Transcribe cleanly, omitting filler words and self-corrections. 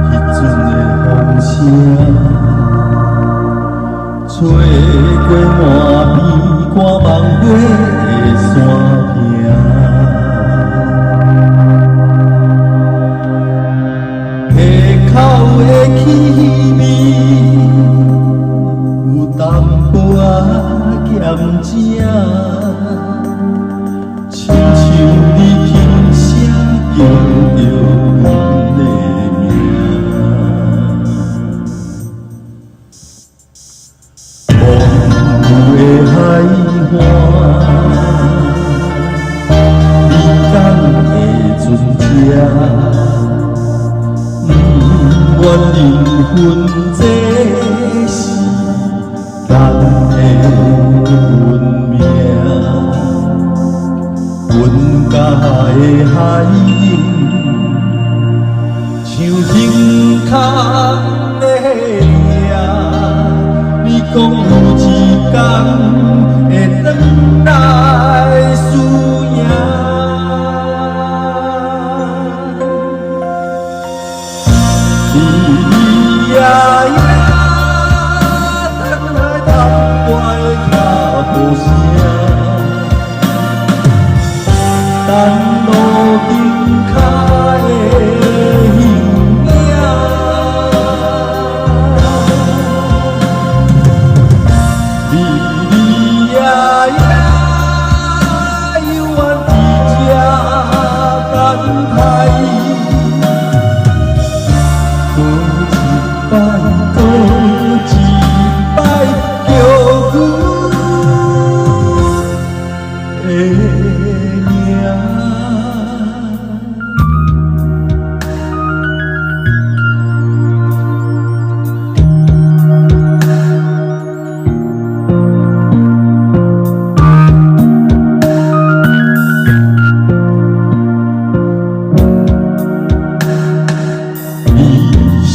迄阵的风声，吹过满边寒望花的山坪。溪口的气味，有淡薄仔咸正。亲像你轻声叫着阮的名，荒芜的海岸，你敢会存这？不愿灵魂这是咱的运命。阮家的海涌，像胸空的夜。你讲有一天会转来思念，你呀呀，等来等我的脚步声。等路灯下的形影，离离呀呀，犹原伫这等待。过一摆，过一摆，叫阮的名。你是